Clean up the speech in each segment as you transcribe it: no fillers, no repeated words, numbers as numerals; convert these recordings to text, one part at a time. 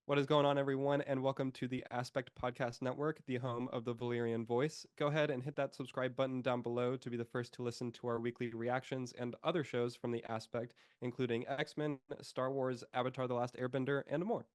What is going on, everyone, and welcome to the Aspect Podcast Network, the home of the Valyrian Voice. Go ahead and hit that subscribe button down below to be the first to listen to our weekly reactions and other shows from the Aspect, including X-Men, Star Wars, Avatar: The Last Airbender, and more.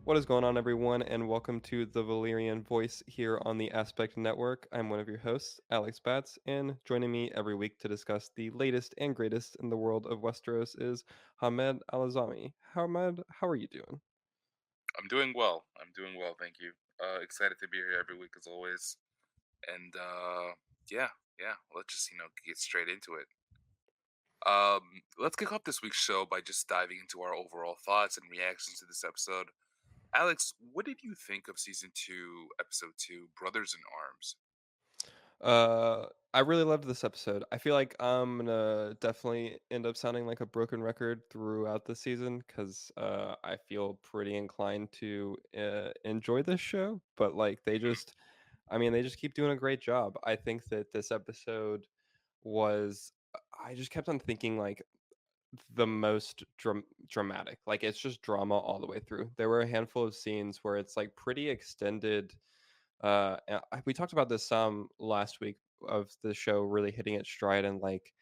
What is going on, everyone, and welcome to the Valyrian Voice here on the Aspect Network. I'm one of your hosts, Alex Batts, and joining me every week to discuss the latest and greatest in the world of Westeros is Hamed Alazzamy. Hamed, how are you doing? I'm doing well. I'm doing well, thank you. Excited to be here every week as always. And yeah, yeah. Let's just get straight into it. Let's kick off this week's show by just diving into our overall thoughts and reactions to this episode. Alex, what did you think of season two, episode two, Brothers in Arms? I really loved this episode. I feel like I'm gonna definitely end up sounding like a broken record throughout the season because I feel pretty inclined to enjoy this show, but like Mhm. they just keep doing a great job. I think that this episode was, I just kept on thinking like the most dramatic. Like it's just drama all the way through. There were a handful of scenes where it's like pretty extended. We talked about this some last week of the show really hitting its stride and like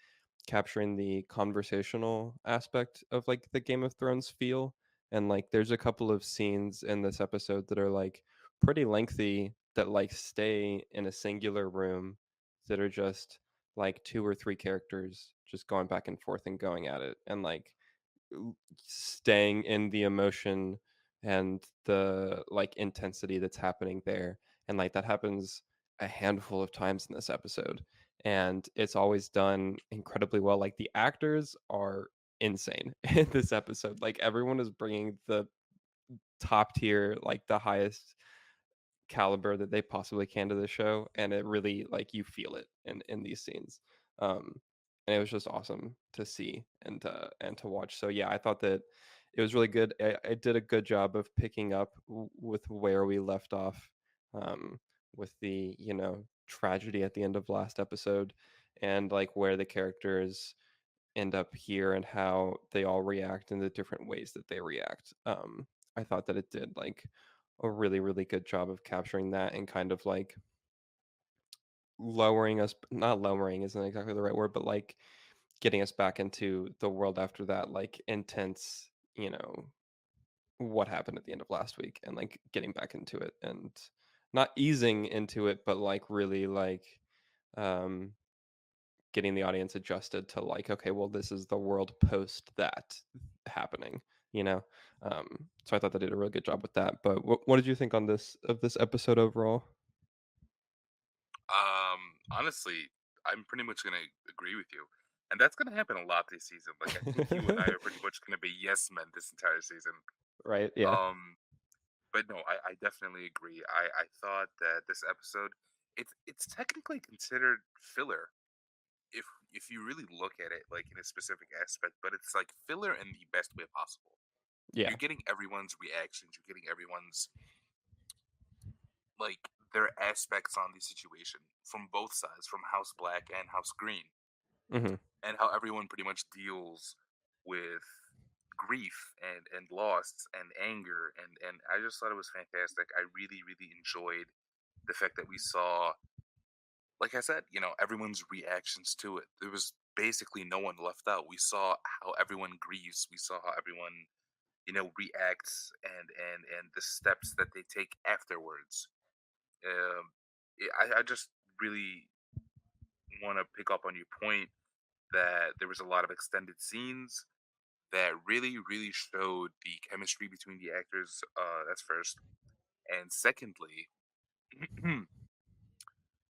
capturing the conversational aspect of like the Game of Thrones feel. And like there's a couple of scenes in this episode that are like pretty lengthy that like stay in a singular room that are just like two or three characters just going back and forth and going at it and like staying in the emotion and the like intensity that's happening there, and like that happens a handful of times in this episode, and it's always done incredibly well. Like the actors are insane in this episode. Like everyone is bringing the top tier, like the highest caliber that they possibly can to the show, and it really like you feel it in these scenes. um and it was just awesome to see and to watch. So yeah, I thought that it was really good. I did a good job of picking up with where we left off, um with the tragedy at the end of last episode, and like where the characters end up here and how they all react in the different ways that they react. I thought that it did like a really, really good job of capturing that and kind of like lowering us, not lowering isn't exactly the right word, but like getting us back into the world after that, like intense, what happened at the end of last week, and like getting back into it and not easing into it, but like really like um getting the audience adjusted to like, okay, well, this is the world post that happening, you know. So I thought they did a really good job with that. But what did you think on this episode overall? Honestly, I'm pretty much gonna agree with you. And that's gonna happen a lot this season. Like I think you and I are pretty much gonna be yes men this entire season. Right, yeah. Um But no, I definitely agree. I thought that this episode, it's technically considered filler if you really look at it like in a specific aspect, but it's like filler in the best way possible. Yeah. You're getting everyone's reactions, you're getting everyone's like their aspects on the situation from both sides, from House Black and House Green, Hmm. and how everyone pretty much deals with grief and loss and anger and I just thought it was fantastic. I really enjoyed the fact that we saw, like I said, everyone's reactions to it. There was basically no one left out. We saw how everyone grieves. We saw how everyone, reacts and the steps that they take afterwards. Um, I just really want to pick up on your point that there was a lot of extended scenes that really showed the chemistry between the actors. That's first, and secondly, and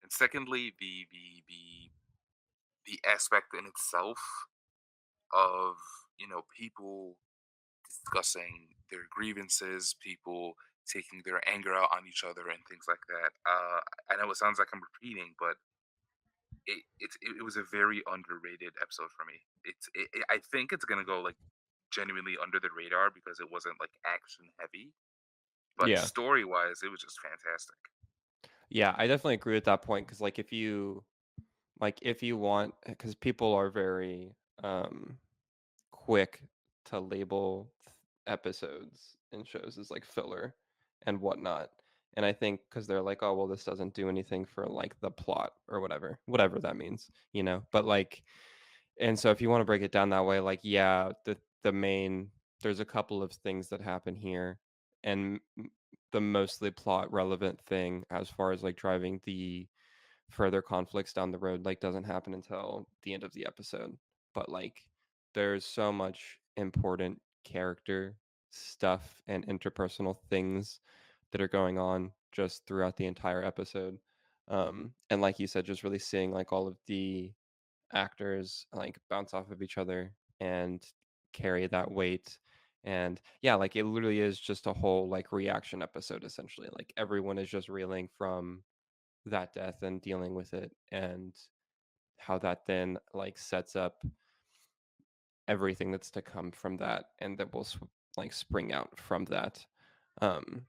secondly, the aspect in itself of people discussing their grievances, people taking their anger out on each other, and things like that. I know it sounds like I'm repeating, but it was a very underrated episode for me. I think it's gonna go like genuinely under the radar because it wasn't like action heavy, but Yeah. story wise, it was just fantastic. Yeah, I definitely agree with that point because if you want, because people are very um quick to label episodes and shows as like filler and whatnot. And I think because they're like, oh well, this doesn't do anything for like the plot or whatever that means, you know. But like, and so if you want to break it down that way, like, yeah, the main there's a couple of things that happen here, and the mostly plot relevant thing as far as like driving the further conflicts down the road like doesn't happen until the end of the episode. But like there's so much important character stuff and interpersonal things that are going on just throughout the entire episode. And like you said, just really seeing like all of the actors like bounce off of each other and carry that weight. And yeah, like it literally is just a whole like reaction episode essentially. Like everyone is just reeling from that death and dealing with it, and how that then like sets up everything that's to come from that and that will like spring out from that. um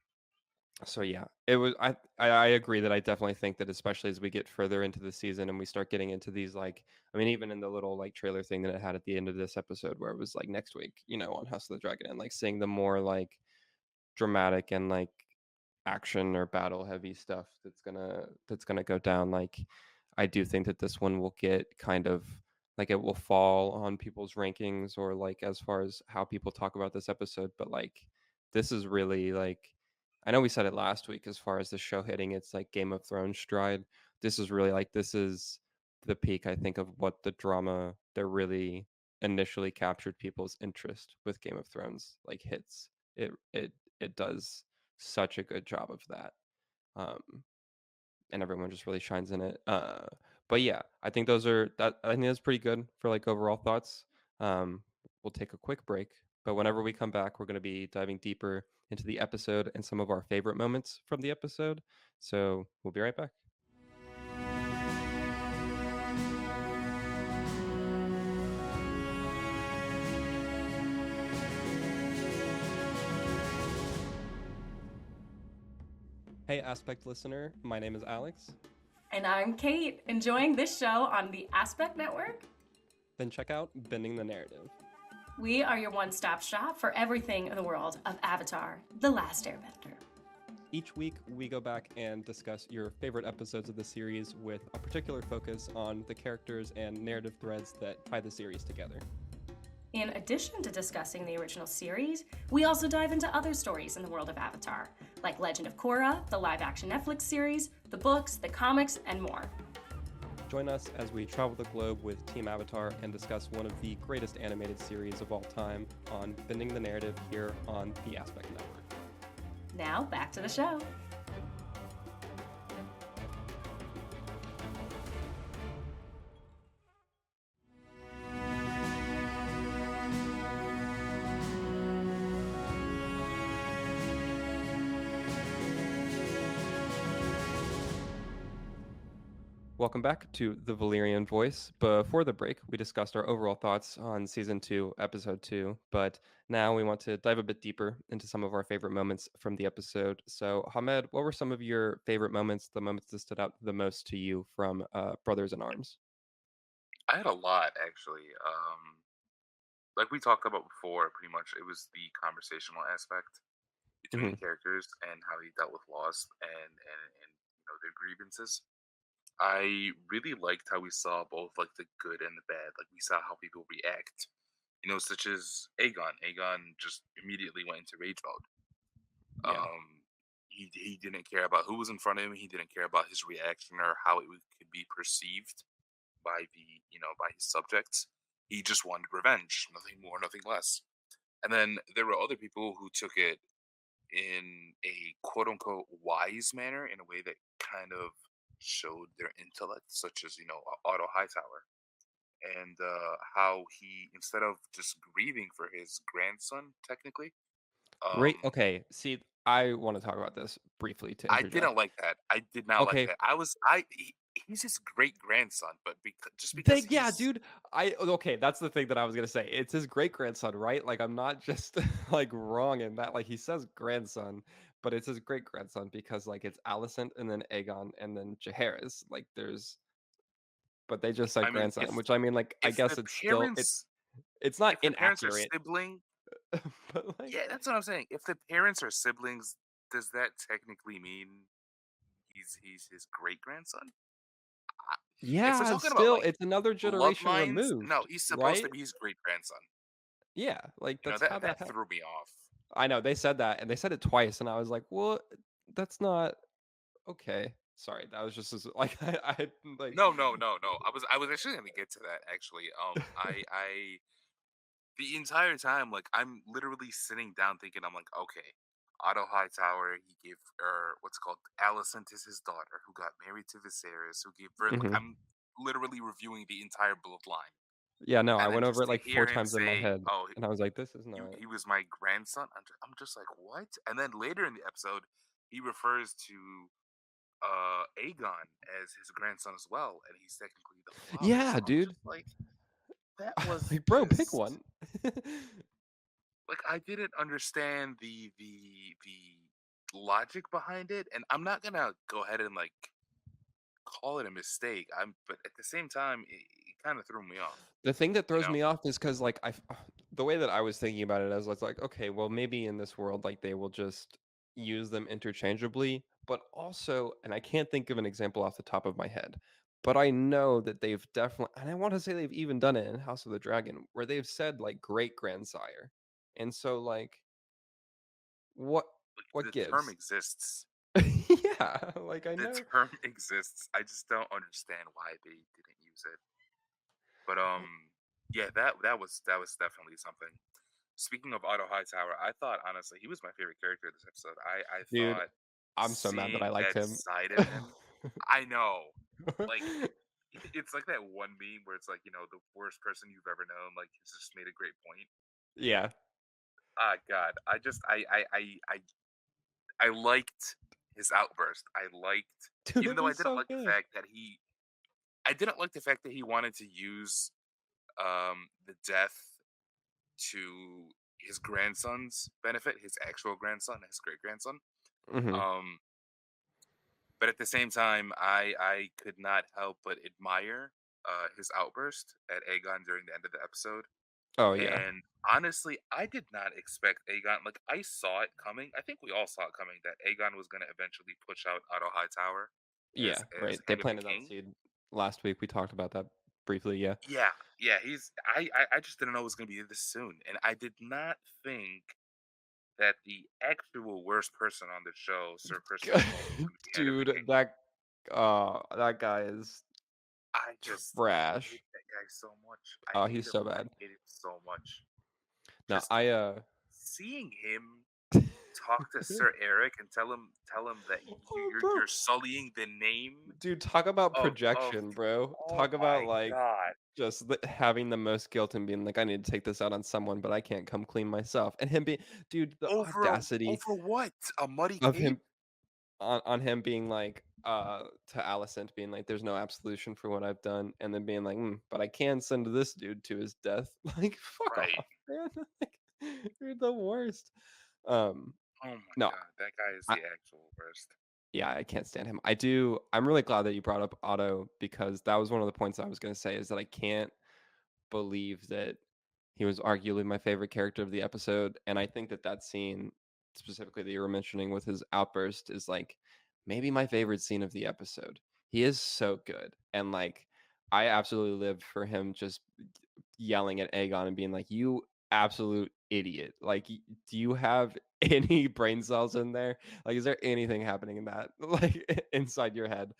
so yeah, it was I agree that I definitely think that especially as we get further into the season and we start getting into these like, I mean, even in the little like trailer thing that it had at the end of this episode where it was like next week, you know, on House of the Dragon, and like seeing the more like dramatic and like action or battle heavy stuff that's gonna go down, like I do think that this one will get kind of like it will fall on people's rankings or like as far as how people talk about this episode. But like this is really like, I know we said it last week as far as the show hitting its like Game of Thrones stride. This is really like this is the peak, I think, of what the drama that really initially captured people's interest with Game of Thrones like hits. It does such a good job of that. Um, and everyone just really shines in it. But yeah, I think those are that. I think that's pretty good for like overall thoughts. We'll take a quick break, but whenever we come back, we're going to be diving deeper into the episode and some of our favorite moments from the episode. So we'll be right back. Hey, Aspect listener, my name is Alex. And I'm Kate, enjoying this show on the Aspect Network. Then check out Bending the Narrative. We are your one-stop shop for everything in the world of Avatar: The Last Airbender. Each week, we go back and discuss your favorite episodes of the series with a particular focus on the characters and narrative threads that tie the series together. In addition to discussing the original series, we also dive into other stories in the world of Avatar, like Legend of Korra, the live-action Netflix series, the books, the comics, and more. Join us as we travel the globe with Team Avatar and discuss one of the greatest animated series of all time on Bending the Narrative here on the Aspect Network. Now, back to the show. Welcome back to the Valyrian Voice. Before the break, we discussed our overall thoughts on Season 2, Episode 2, but now we want to dive a bit deeper into some of our favorite moments from the episode. So, Hamed, what were some of your favorite moments, the moments that stood out the most to you from Brothers in Arms? I had a lot actually. Like we talked about before, pretty much it was the conversational aspect between Hmm. the characters and how he dealt with loss and their grievances. I really liked how we saw both like the good and the bad. Like we saw how people react, such as Aegon. Aegon just immediately went into rage mode. Yeah. He didn't care about who was in front of him. He didn't care about his reaction or how could be perceived by by his subjects. He just wanted revenge, nothing more, nothing less. And then there were other people who took it in a quote unquote wise manner, in a way that kind of showed their intellect, such as Otto Hightower, and how he, instead of just grieving for his grandson, technically, Great. um, Okay. See, I want to talk about this briefly to I interject. didn't like that. I did not like Okay. that. He's his great grandson, but because Yeah, he's dude. Okay, that's the thing that I was gonna say. It's his great grandson, right? Like I'm not just like wrong in that. Like he says grandson, but it's his great grandson because like it's Alicent and then Aegon and then Jaehaerys. Like there's, but they just said I mean, grandson, which I mean, like I if the guess it's still parents it's not if the parents are inaccurate, sibling, but like yeah, that's what I'm saying. If the parents are siblings, does that technically mean he's his great grandson? If we're yeah, talking about still like it's another generation bloodlines, no, removed, he's supposed to right? be his great grandson. Yeah, like You know that's how that that that happened. threw me off. I know they said that and they said it twice, and I was like, well, that's not okay. Sorry, that was just as like I like. No, no, no, no. I was actually gonna get to that actually. I the entire time, like I'm literally sitting down thinking, I'm like, okay, Otto Hightower, he gave what's it called Alicent is his daughter, who got married to Viserys, who gave birth. Like Mhm. I'm literally reviewing the entire bloodline, Yeah, no, I and then went over just it to like 4 hear him times in my say, head, "Oh, and I was like, "This is he, not." he was my grandson," I'm just like, what? And then later in the episode, he refers to Aegon as his grandson as well, and he's technically the father. So Yeah, I'm dude. just like, that was Like, bro, pick just one. like I didn't understand the logic behind it, and I'm not gonna go ahead and like call it a mistake. But at the same time, it kind of threw me off. The thing that You throws know, me off is because like, the way that I was thinking about it, I was like, "Okay, well, maybe in this world, like, they will just use them interchangeably," but also and I can't think of an example off the top of my head, but I know that they've definitely and I wanna say they've even done it in House of the Dragon, where they've said, like, "great-grandsire," and so, like, what like what the term gives? exists. Yeah, like, I The know. term exists. I just don't understand why they didn't use it. But yeah, that was definitely something. Speaking of Otto Hightower, I thought honestly he was my favorite character this episode. I Dude, thought I'm so mad that I seeing liked that him. side of him, I know, like it's like that one meme where it's like the worst person you've ever known, like he's just made a great point. Yeah. Ah, God, I liked his outburst. I liked, Dude, even it though I was didn't so like the good. fact that I didn't like the fact that he wanted to use the death to his grandson's benefit, his actual grandson, his great grandson. Mhm. Um, but at the same time, I could not help but admire his outburst at Aegon during the end of the episode. Oh, yeah. And honestly, I did not expect Aegon. Like I saw it coming. I think we all saw it coming that Aegon was going to eventually push out Otto Hightower as Yeah, as right. They head of the planted that king. seed last week. We talked about that briefly, yeah. Yeah, yeah. He's. I just didn't know it was going to be this soon, and I did not think that the actual worst person on the show, Sir Criston Cole, was going to be head of the Dude, kingdom. that guy is I trash. hate that guy so much. I Oh, hate he's him. so I bad. hate him so much. No, Just seeing him talk to Sir Eric and tell him that Oh, you're bro. sullying the name Dude, talk about of projection, bro. oh Talk about, my like, god. just having the most guilt and being like, "I need to take this out on someone, but I can't come clean myself." And him being dude, the audacity Over what? A muddy of cape? him on him being like, to Alicent being like, "There's no absolution for what I've done," and then being like, but I can send this dude to his death." Like, fuck Right. off, man. Like, you're the worst. Um, Oh my no, god, that guy is I the actual worst. yeah, I can't stand him. I'm really glad that you brought up Otto because that was one of the points I was gonna say is that I can't believe that he was arguably my favorite character of the episode, and I think that that scene specifically that you were mentioning with his outburst is like maybe my favorite scene of the episode. He is so good, and like I absolutely lived for him just yelling at Aegon and being like, "You absolute idiot! Like, do you have any brain cells in there? Like, is there anything happening in that like inside your head?"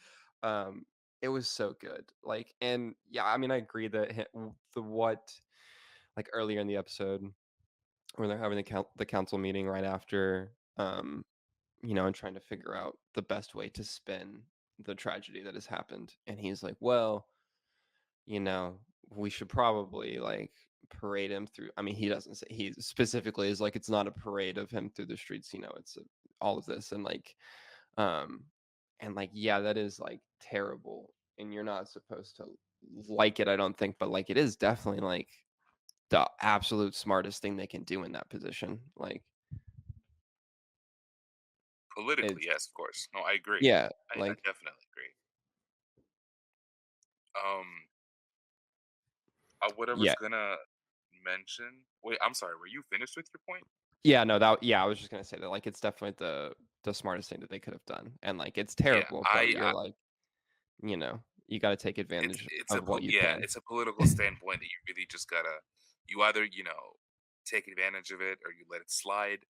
Um, it was so good. Like, and yeah, I mean, I agree that the what like earlier in the episode when they're having the council meeting right after, and trying to figure out the best way to spin the tragedy that has happened, and he's like, "Well, you know, we should probably like parade him through." I mean, he doesn't say he specifically is like, it's not a parade of him through the streets, it's all of this um, and like, yeah, that is like terrible, and you're not supposed to like it, I don't think, but like, it is definitely like the absolute smartest thing they can do in that position. Like, Politically, It's yes, of course. No, I agree. yeah, I like definitely agree. What I was yeah. gonna mention. Wait, I'm sorry. Were you finished with your point? Yeah, no, that yeah, I was just gonna say that like it's definitely the smartest thing that they could have done. And like it's Yeah, terrible, but you're like, you gotta take advantage of what you can. it's a political standpoint that you really just gotta you either take advantage of it or you let it slide,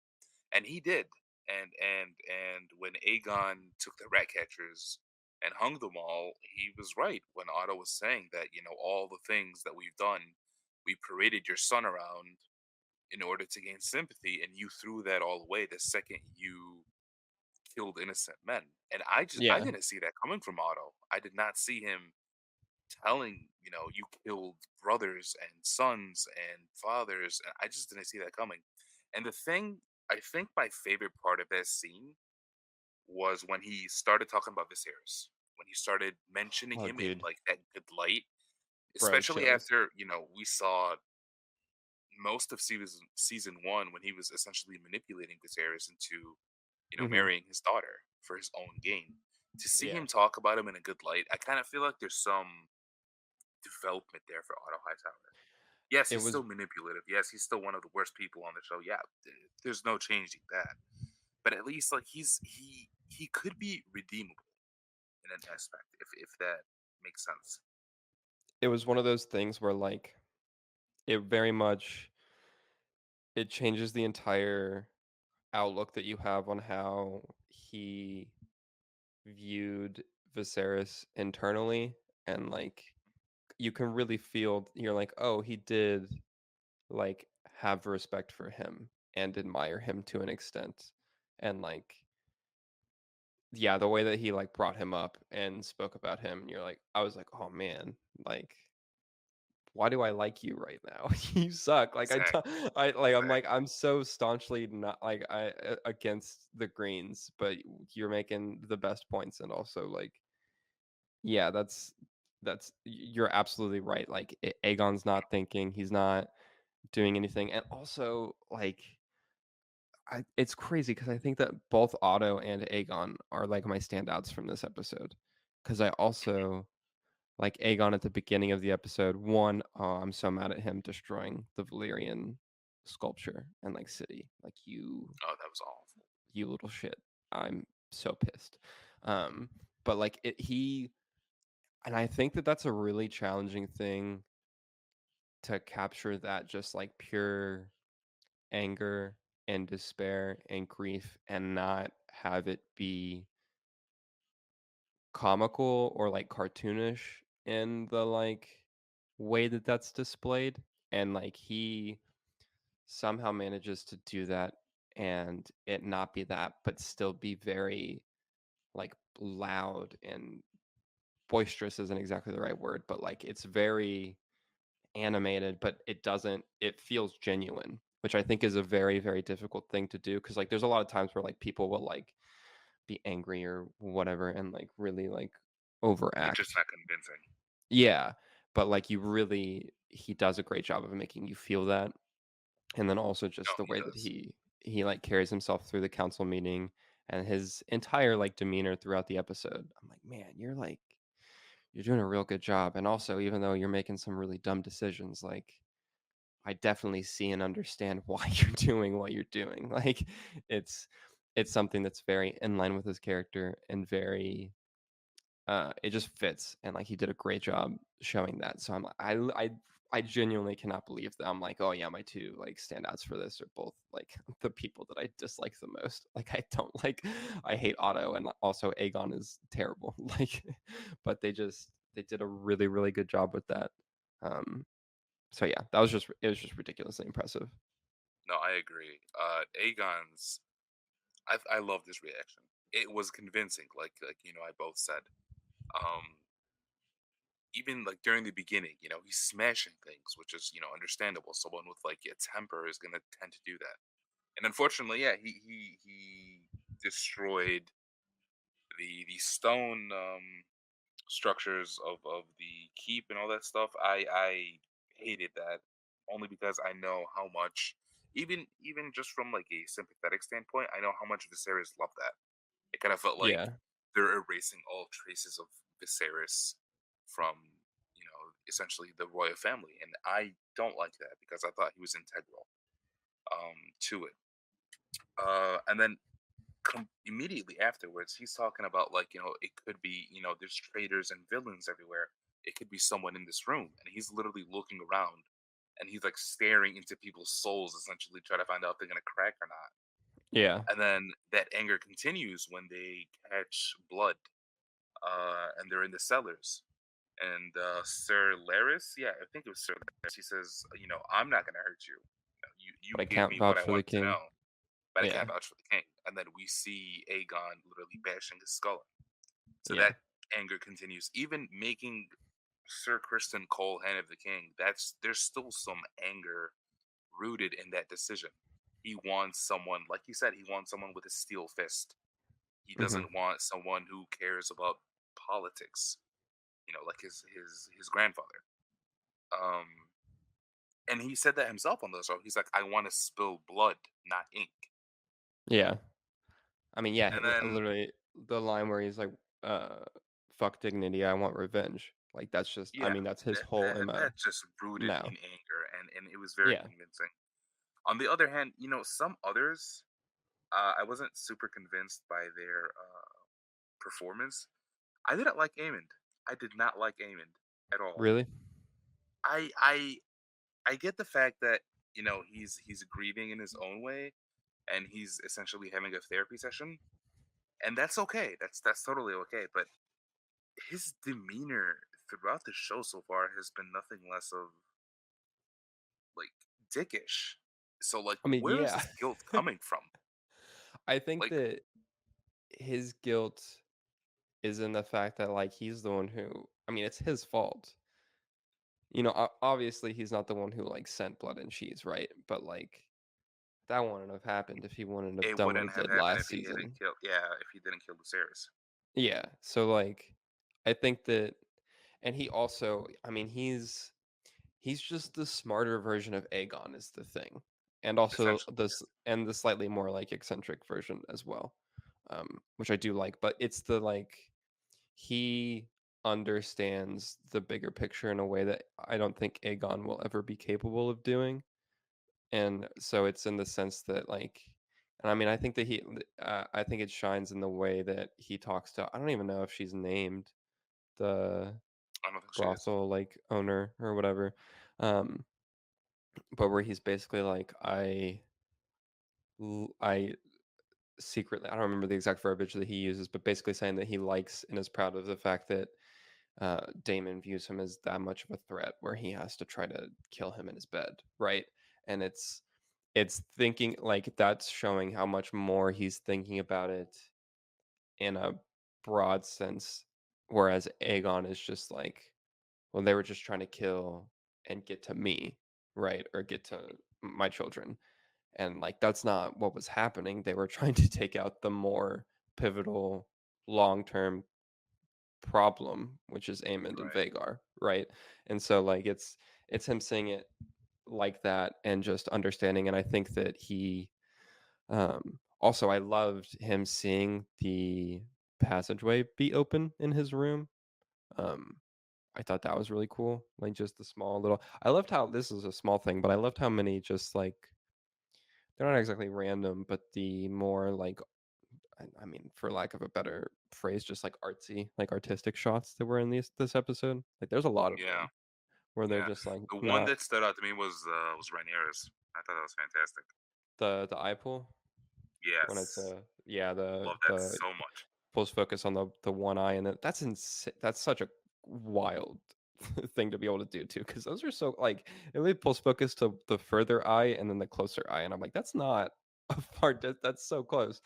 and he did. And when Aegon took the rat catchers and hung them all, he was right when Otto was saying that all the things that we've done, we paraded your son around in order to gain sympathy, and you threw that all away the second you killed innocent men. And I Yeah. didn't see that coming from Otto. I did not see him telling, you killed brothers and sons and fathers. And I just didn't see that coming. And the thing, I think my favorite part of that scene was when he started talking about Viserys, when he started mentioning Oh, him in dude. like that good light, Bro, especially chills. after, we saw most of season one when he was essentially manipulating Viserys into, Mhm. marrying his daughter for his own gain. To see Yeah. him talk about him in a good light, I kind of feel like there's some development there for Otto Hightower. Yes, It he's was still manipulative. Yes, he's still one of the worst people on the show. Yeah, there's no changing that. But at least like he could be redeemable in an aspect if that makes sense. it was one of those things where like it very much it changes the entire outlook that you have on how he viewed Viserys internally, and like you can really feel you're like, "Oh, he did like have respect for him and admire him to an extent." And like yeah, the way that he like brought him up and spoke about him, and you're like I was like, "Oh man, like why do I like you right now? You suck." Like Exactly. I'm like Exactly. I'm so staunchly not like against the Greens, but you're making the best points, and also like yeah, you're absolutely right. Like Aegon's not thinking, he's not doing anything, and also like it's crazy because I think that both Otto and Aegon are like my standouts from this episode. Because I also like Aegon at the beginning of the episode. One, oh, I'm so mad at him destroying the Valyrian sculpture and like city. Like Oh, that was awful. you little shit. I'm so pissed. Um, but like he, and I think that that's a really challenging thing to capture that just like pure anger and despair and grief and not have it be comical or like cartoonish in the like way that that's displayed, and like he somehow manages to do that and it not be that but still be very like loud and boisterous isn't exactly the right word, but like it's very animated, but it feels genuine, which I think is a very very difficult thing to do because like there's a lot of times where like people will like be angry or whatever and like really like And they're just overact. not convincing. Yeah, but like he does a great job of making you feel that, and then also No, just the he way that does. he like carries himself through the council meeting and his entire like demeanor throughout the episode. I'm like, man, you're doing a real good job, and also even though you're making some really dumb decisions, like I definitely see and understand why you're doing what you're doing. Like it's it's something that's very in line with his character and very it just fits, and like he did a great job showing that. So I genuinely cannot believe that I'm like, oh yeah, my two like standouts for this are both like the people that I dislike the most. Like I don't like I hate Otto, and also Aegon is terrible. Like but they did a really really good job with that. Um so yeah, it was just ridiculously impressive. No, I agree. Aegon's I love this reaction. It was convincing, like I both said. Um, Even like during the beginning, he's smashing things, which is understandable. Someone with like a temper is gonna tend to do that. And unfortunately, yeah, he destroyed the stone structures of the keep and all that stuff. I hated that only because I know how much, even just from like a sympathetic standpoint, I know how much Viserys loved that. It kind of felt like Yeah. they're erasing all traces of Viserys from, essentially the royal family, and I don't like that because I thought he was integral to it. And then immediately afterwards, he's talking about like it could be there's traitors and villains everywhere. It could be someone in this room, and he's literally looking around, and he's like staring into people's souls, essentially trying to find out if they're gonna crack or not. Yeah. And then that anger continues when they catch blood, and they're in the cellars. And Sir Laris, yeah, I think it was Sir Laris. He says, I'm not gonna hurt you. You But I give can't me what vouch I for the want to king. know, but I Yeah. can't vouch for the king. And then we see Aegon literally bashing his skull in. So Yeah. that anger continues, even making Sir Kristen Cole hand of the king. There's still some anger rooted in that decision. He wants someone, like you said, he wants someone with a steel fist. He Mhm. doesn't want someone who cares about politics, like his grandfather. Um, and he said that himself on the show. He's like, I want to spill blood, not ink. Yeah. I mean, yeah, And then, literally the line where he's like, uh, "Fuck dignity, I want revenge." Like that's just, I yeah, mean, that's his that, whole that MO that's just rooted now. in anger, and it was very Yeah. convincing. On the other hand, some others, I wasn't super convinced by their performance. I didn't like Aemond. I did not like Aemond at all. Really? I I I get the fact that he's grieving in his own way, and he's essentially having a therapy session, and that's okay. That's totally okay. But his demeanor throughout the show so far has been nothing less of like dickish. So like, I mean, where is yeah. this guilt coming from? I think Like, that his guilt is in the fact that, like, he's the one who, I mean, it's his fault. Obviously, he's not the one who, like, sent blood and cheese, right? But, like, that wouldn't have happened if he wouldn't have it done what he wouldn't have did happened last if he didn't season. kill. Yeah, if he didn't kill Lucerys. Yeah. So, like, I think that, and he also, I mean, he's just the smarter version of Aegon is the thing. And also Essentially, this, and the slightly more like eccentric version as well. Which I do like, but it's the like he understands the bigger picture in a way that I don't think Aegon will ever be capable of doing. And so it's in the sense that like, and I mean, I think that I think it shines in the way that he talks to, I don't even know if she's named, the I don't think she is. brothel like owner or whatever. Um, but where he's basically like, I secretly, I don't remember the exact verbiage that he uses, but basically saying that he likes and is proud of the fact that Damon views him as that much of a threat where he has to try to kill him in his bed, right? And it's thinking like that's showing how much more he's thinking about it in a broad sense, whereas Aegon is just like, well, they were just trying to kill and get to me, right? Or get to my children. And like that's not what was happening. They were trying to take out the more pivotal long-term problem, which is Aemond and Right. Vagar, right? And so like it's him saying it like that and just understanding. And I think that he also I loved him seeing the passageway be open in his room. Um I thought that was really cool. Like just the small little, I loved how, this is a small thing, but I loved how many just like, they're not exactly random, but the more like, I mean, for lack of a better phrase, just like artsy, like artistic shots that were in this episode. Like there's a lot of Yeah. them where they're Yeah. just like The one not that stood out to me was Rhaenyra's. I thought that was fantastic. the eye pull when it's Yes. yeah, Love that the so much. pulls focus on the one eye, and that's such a wild thing to be able to do too, because those are so like it really pulls focus to the further eye and then the closer eye, and I'm like that's not a far that's so close.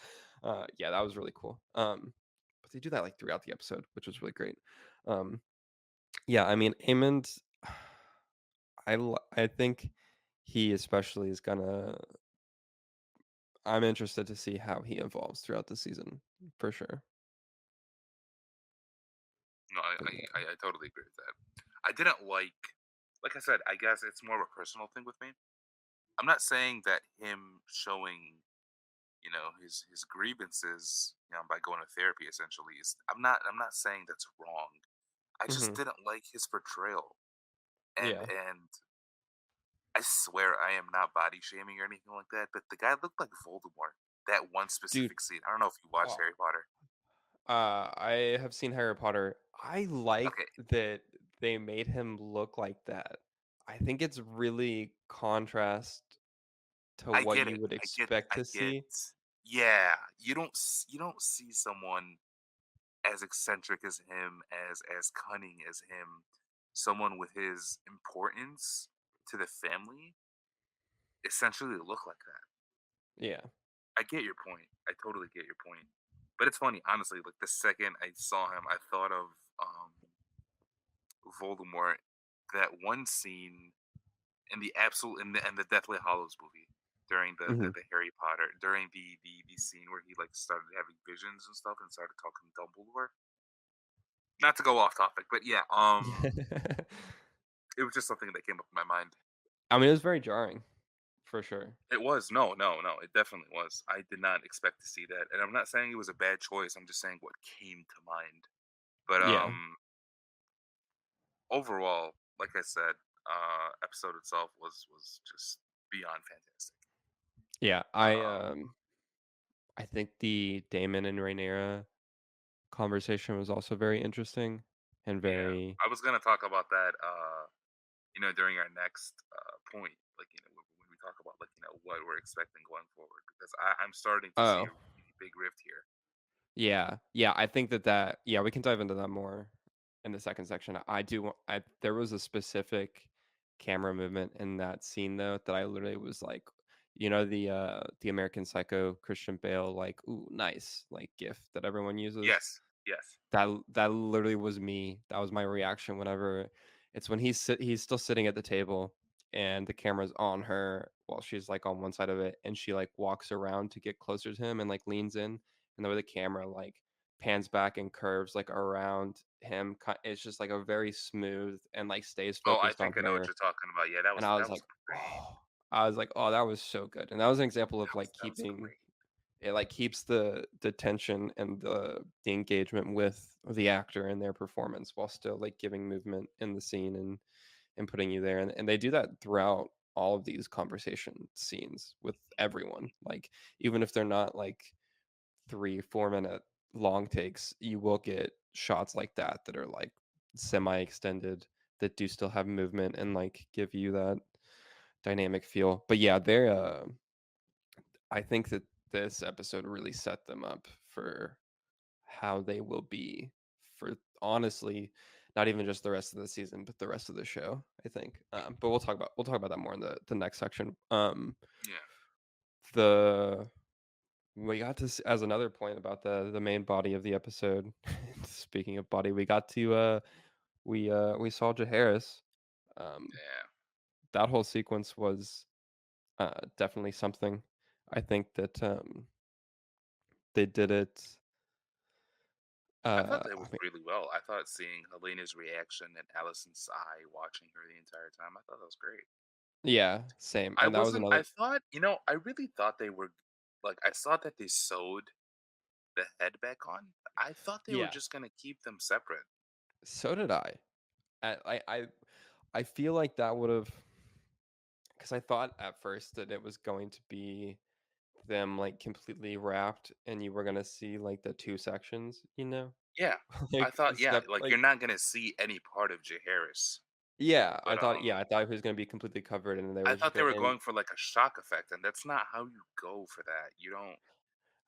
Yeah, that was really cool. But they do that like throughout the episode, which was really great. um yeah, I mean Aemond, I think he especially is gonna, I'm interested to see how he evolves throughout the season for sure. No, I, But I, yeah. I I totally agree with that. I didn't like I said, I guess it's more of a personal thing with me. I'm not saying that him showing, his grievances, by going to therapy. Essentially, is I'm not saying that's wrong. I just Mhm. didn't like his portrayal, Yeah. and I swear I am not body shaming or anything like that, but the guy looked like Voldemort. That one Dude, specific scene. I don't know if you watched oh, Harry Potter. I have seen Harry Potter. I like Okay, that they made him look like that. I think it's really contrast to I what get you it. would expect I to get. see. Yeah, you don't see someone as eccentric as him, as cunning as him, someone with his importance to the family, essentially look like that. Yeah. I get your point. I totally get your point. But it's funny, honestly. Like the second I saw him, I thought of Voldemort. That one scene in the absolute in the Deathly Hollows movie during Mhm. the Harry Potter during the scene where he like started having visions and stuff and started talking to Dumbledore. Not to go off topic, but yeah, it was just something that came up in my mind. I mean, it was very jarring, for sure. It was no, it definitely was. I did not expect to see that, and I'm not saying it was a bad choice. I'm just saying what came to mind. But Yeah. overall, like I said, episode itself was just beyond fantastic. Yeah, Um, I think the Damon and Rhaenyra conversation was also very interesting and yeah, very I was gonna talk about that. During our next point, like when we talk about like what we're expecting going forward, because I'm starting to see oh, a really big rift here. yeah. Yeah, I think yeah, we can dive into that more in the second section. I do there was a specific camera movement in that scene though that I literally was like, the American Psycho Christian Bale like, "Ooh, nice," like gif that everyone uses. Yes, yes. That literally was me. That was my reaction whenever it's when he's still sitting at the table and the camera's on her while she's like on one side of it and she like walks around to get closer to him and like leans in and the way the camera like pans back and curves like around him it's just like a very smooth and like stays Oh, I focused on think I know what her you're talking about. Yeah, and I was that was like, great. "Oh." I was like, "Oh, that was so good." And that was an example of like That was keeping great. it like keeps the tension and the engagement with the actor and their performance while still like giving movement in the scene and putting you there and they do that throughout all of these conversation scenes with everyone like even if they're not like 3 4 minute long takes you will get shots like that are like semi extended that do still have movement and like give you that dynamic feel but yeah they're I think that this episode really set them up for how they will be for honestly not even just the rest of the season, but the rest of the show. I think. But we'll talk about that more in the next section. Yeah, The we got to as another point about the main body of the episode. Speaking of body, we got to we saw Jaharis. Um, yeah. that whole sequence was definitely something. I think that they did it. I thought that I was mean, really well. I thought seeing Helena's reaction and Allison's eye watching her the entire time, I thought that was great. yeah, same. I And that was wasn't. I another. thought, I really thought they were like. I thought that they sewed the head back on. I thought they were Yeah, just gonna keep them separate. so did I. I feel like that would have because I thought at first that it was going to be them like completely wrapped, and you were gonna see like the two sections, Yeah, I like thought. Yeah, step like you're like not gonna see any part of Jaehaerys, but I thought he was gonna be completely covered, and they I were just thought they gonna were end. going for like a shock effect, and that's not how you go for that. You don't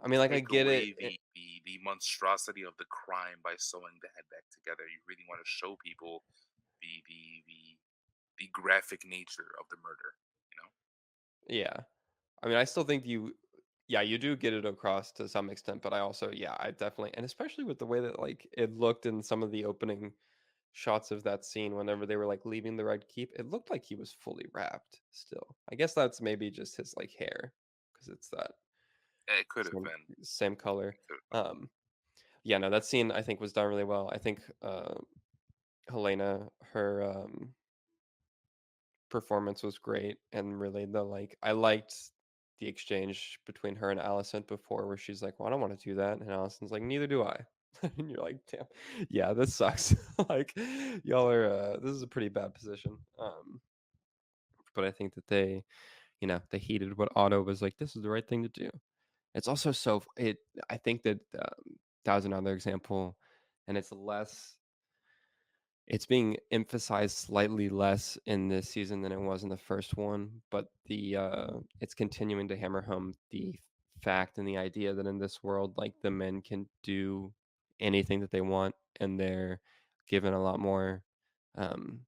I mean, like I take get away it. the monstrosity of the crime by sewing the head back together. You really want to show people the the the the graphic nature of the murder. You know? Yeah, I mean, I still think yeah, you do get it across to some extent, but I definitely, and especially with the way that like it looked in some of the opening shots of that scene whenever they were like leaving the Red Keep, it looked like he was fully wrapped still. I guess that's maybe just his like hair because it's that It could have same been. same color. It could have been. Um, yeah, no, that scene I think was done really well. I think Helena, her performance was great and really the like I liked. the exchange between her and Alicent before where she's like, "Well, I don't want to do that." And Alicent's like, "Neither do I." And you're like, "Damn. Yeah, this sucks." Like y'all are this is a pretty bad position. But I think that they heeded what Otto was like, this is the right thing to do. It's also I think that that was another example, and it's being emphasized slightly less in this season than it was in the first one, but it's continuing to hammer home the fact and the idea that in this world, like, the men can do anything that they want, and they're given a lot more um,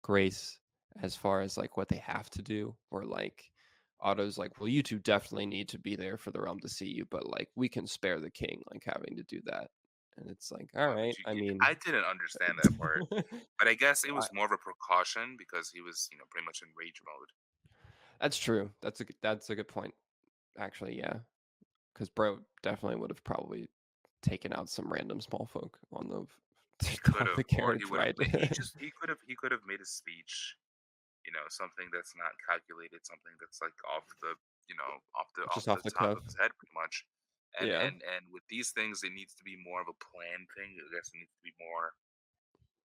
grace as far as like what they have to do. Or like Otto's like, well, you two definitely need to be there for the realm to see you, but like we can spare the king like having to do that. And it's like, all Why would right, you? I mean, I didn't understand that part, but I guess it I, was more of a precaution because he was, pretty much in rage mode. that's true. That's a good point, actually. Yeah, because bro definitely would have probably taken out some random small folk on the He could on have, the or he carriage would have. ride. He could have made a speech, something that's not calculated, something that's like off Just the off the top cuff. of his head, pretty much. And Yeah, and and with these things, it needs to be more of a planned thing. I guess it needs to be more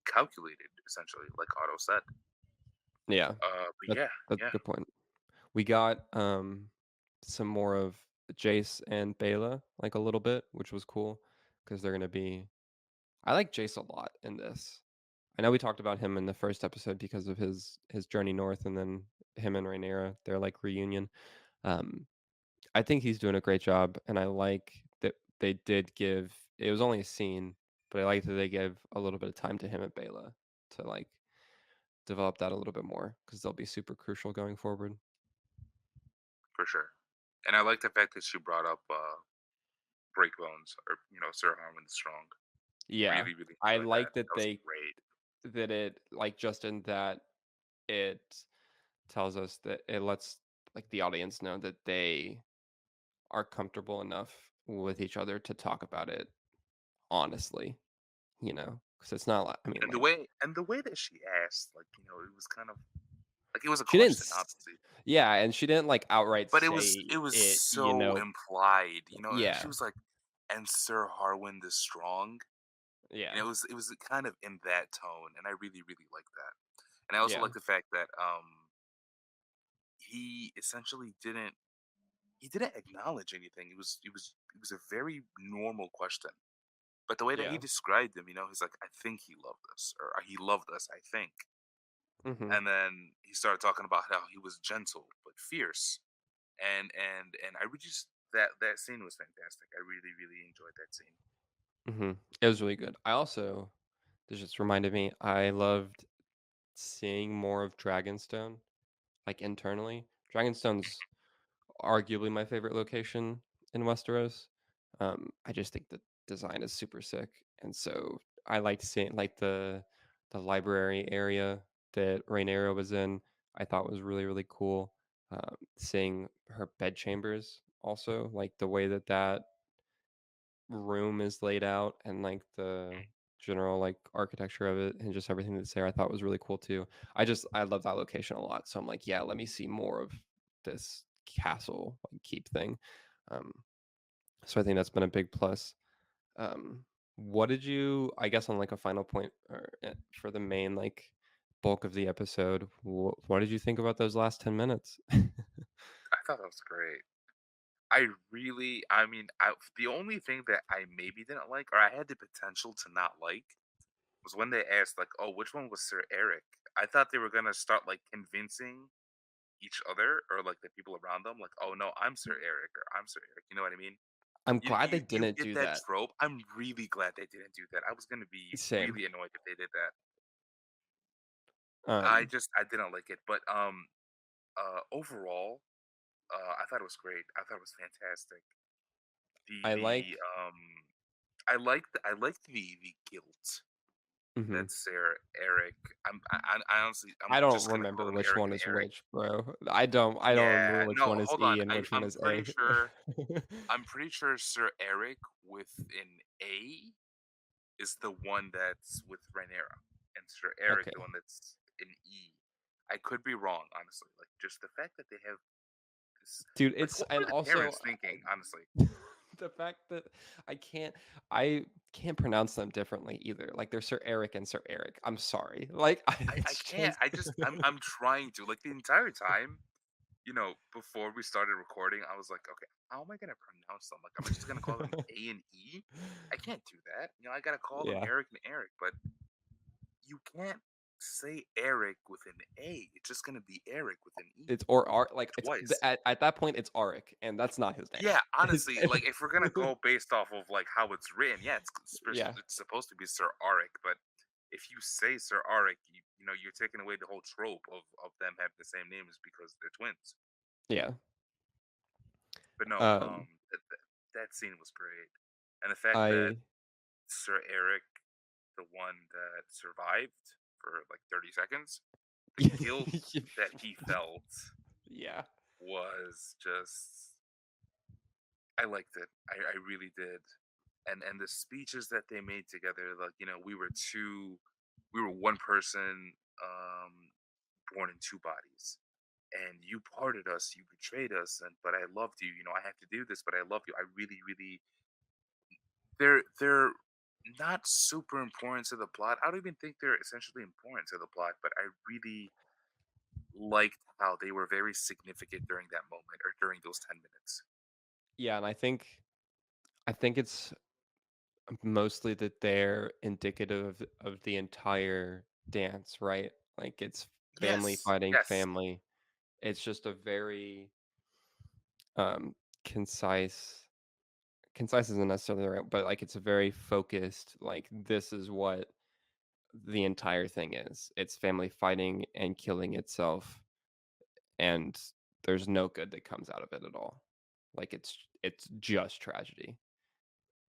calculated, essentially, like Otto said. yeah. But yeah, That's a yeah, good point. We got some more of Jace and Bela, like a little bit, which was cool because they're gonna be. I like Jace a lot in this. I know we talked about him in the first episode because of his journey north, and then him and Rhaenyra, their like reunion. Um, I think he's doing a great job, and I like that they did give. It was only a scene, but I like that they gave a little bit of time to him and Bela to like develop that a little bit more because they'll be super crucial going forward. for sure. And I like the fact that you brought up Breakbones, or Sir Harmon the Strong. Yeah, Really, really I enjoyed that. like that That was great. it like just in that it tells us that it lets like the audience know that they are comfortable enough with each other to talk about it honestly, because it's not like I mean, And the like way that she asked, like, it was kind of like it was a she didn't, question, obviously, yeah, and she didn't like outright but it say was it, so implied, and she yeah, was like, "And Sir Harwin the Strong," and yeah, it was kind of in that tone, and I really, really like that. And I also yeah, like the fact that he essentially didn't acknowledge anything. It was a very normal question. But the way that he yeah, described him, he's like, "I think he loved us," or "He loved us, I think." hmm And then he started talking about how he was gentle but fierce, and I really just that scene was fantastic. I really, really enjoyed that scene. hmm it was really good. I also, this just reminded me, I loved seeing more of Dragonstone, like internally. Dragonstone's arguably my favorite location in Westeros. I just think the design is super sick, and so I liked seeing like the library area that Rhaenyra was in. I thought was really really cool. Seeing her bed chambers also, like the way that that room is laid out and like the general like architecture of it and just everything that's there, I thought was really cool too. I love that location a lot, so I'm like, yeah, let me see more of this castle like keep thing. um so I think that's been a big plus. What did you, I guess, on like a final point, or for the main like bulk of the episode, what did you think about those last 10 minutes? I thought that was great. The only thing that I maybe didn't like, or I had the potential to not like, was when they asked, like, "Oh, which one was Sir Eric?" I thought they were gonna start like convincing each other, or like the people around them, like, "Oh no, I'm Sir Eric," or "I'm Sir Eric." You know what I mean? I'm You glad they you you didn't get do that that. trope. I'm really glad they didn't do that. I was gonna be Same. really annoyed if they did that. um I didn't like it, but overall, I thought it was great. I thought it was fantastic. The I the like. I liked the guilt Mhm. that Sir Eric. I honestly, I'm I don't just gonna call remember them which Eric one and is Eric. which, bro. I don't remember Yeah, which no, one is hold on. E and I'm which one I'm is pretty A. sure I'm pretty sure Sir Eric with an A is the one that's with Rhaenyra, and Sir Eric Okay. the one that's an E. I could be wrong, honestly. Like, just the fact that they have names. dude. Like, It's what and were the also parents thinking? Honestly, the fact that I can't I can't pronounce them differently either. Like they're Sir Eric and Sir Eric. I'm sorry. Like I it's can't. just I'm trying to, like, the entire time. Before we started recording, I was like, okay, how am I gonna pronounce them? Like, am I just gonna call them A and E? I can't do that. I gotta call them yeah. Eric and Eric, but you can't say Eric with an A. It's just gonna be Eric with an E It's or Ar like it's twice. at that point it's Arik, and that's not his name. Yeah, It's honestly, like, if we're gonna go based off of like how it's written, yeah, yeah. it's supposed to be Sir Arik, but if you say Sir Arik, you're taking away the whole trope of them having the same name is because they're twins. Yeah. But no, Um that scene was great, and the fact that I Sir Eric, the one that survived for like 30 seconds, the guilt that he felt yeah. was just, I liked it. I really did. And the speeches that they made together, like, we were one person, born in two bodies. And you parted us, you betrayed us, and but I loved you. I have to do this, but I love you. I really, really, they're not super important to the plot. I don't even think they're essentially important to the plot, but I really liked how they were very significant during that moment or during those 10 minutes. Yeah, and I think it's mostly that they're indicative of the entire dance, right? Like it's family Yes, fighting yes, family. It's just a very um concise concise isn't necessarily the right, but like it's a very focused, like this is what the entire thing is. It's family fighting and killing itself, and there's no good that comes out of it at all. Like it's just tragedy,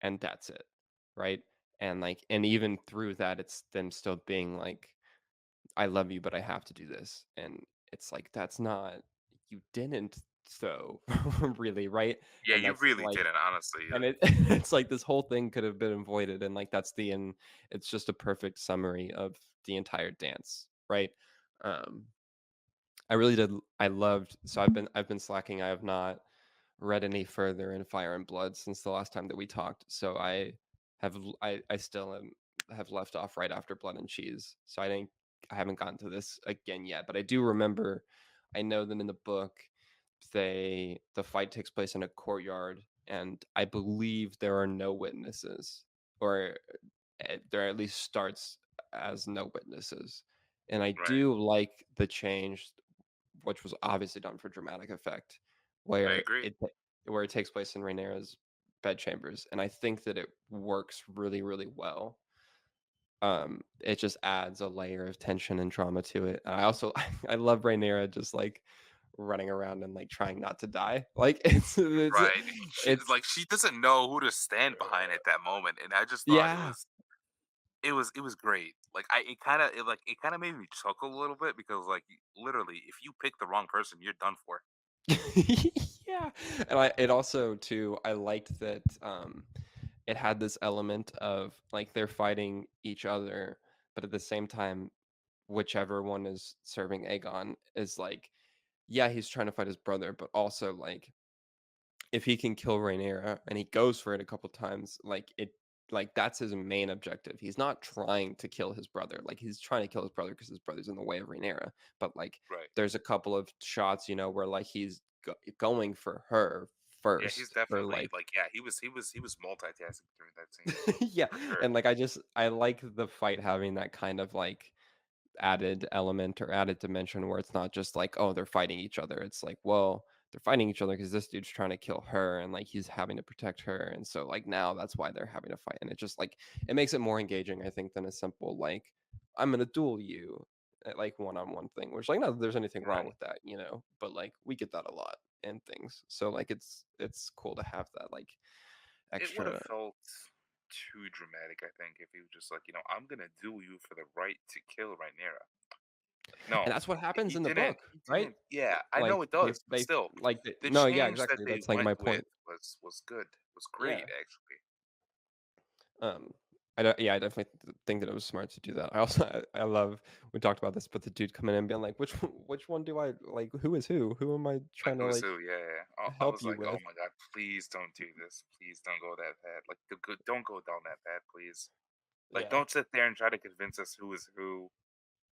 and that's it, right? And like, and even through that, it's them still being like, "I love you, but I have to do this," and it's like that's not you didn't so really, right? yeah, And you that's really like didn't, honestly. and it it's like this whole thing could have been avoided, and like that's the end. It's just a perfect summary of the entire dance, right? Um, I really did. I loved. So I've been slacking. I have not read any further in Fire and Blood since the last time that we talked. So I still have left off right after Blood and Cheese. So I haven't gotten to this again yet. But I do remember. I know that in the book, the fight takes place in a courtyard, and I believe there are no witnesses, or there at least starts as no witnesses. And I Right. do like the change, which was obviously done for dramatic effect, I where agree. it takes place in Rhaenyra's bedchambers, and I think that it works really, really well. It just adds a layer of tension and drama to it. And I also I love Rhaenyra just like running around and like trying not to die. Like Right. it's Like, she doesn't know who to stand behind at that moment, and I just thought yeah. it was great. Like, it kind of made me chuckle a little bit because, like, literally, if you pick the wrong person, you're done for. Yeah. And it also too I liked that it had this element of like they're fighting each other, but at the same time, whichever one is serving Aegon is like, yeah, he's trying to fight his brother, but also like if he can kill Rhaenyra and he goes for it a couple times, like that's his main objective. He's not trying to kill his brother. Like he's trying to kill his brother because his brother's in the way of Rhaenyra. But like Right. there's a couple of shots, where like he's going for her Yeah, he's first, or definitely like like, yeah, he was multitasking during that scene yeah, for sure. and like I like the fight having that kind of like added element or added dimension where it's not just like, oh, they're fighting each other. It's like, well, they're fighting each other because this dude's trying to kill her and like he's having to protect her. And so like now that's why they're having to fight. And it just like it makes it more engaging, I think, than a simple like, I'm gonna duel you like one-on-one thing, which like not that there's anything wrong Right. with that, but like we get that a lot in things. So like it's cool to have that like It would have extra. felt too dramatic, I think, if he was just like, I'm gonna duel you for the right to kill Rhaenyra. Like, And no, that's what happens he in the didn't. book, He right? didn't. Yeah, I Like know it does, but they still, like the no, yeah, change that exactly. they That's like went my with point. was good. Was great, Yeah. actually. Um, I definitely think that it was smart to do that. I also I love we talked about this, but the dude coming in and being like, which one do I like? Who is who? Who am I Like trying to who's like who? Yeah, yeah. I help was you like, oh with? my god, please don't do this. Please don't go that path. Like, don't go down that path, please. Like, Yeah, don't sit there and try to convince us who is who,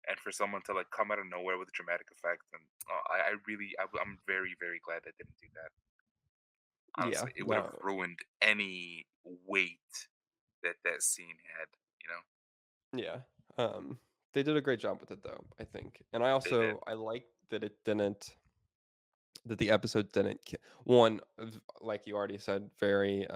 and for someone to like come out of nowhere with a dramatic effect. And I really, I'm very, very glad they didn't do that. yeah, Honestly, it would have no, ruined any weight that that scene had. You know, yeah. They did a great job with it though, I think, and I they did. also I like that it didn't that the episode didn't one like you already said, very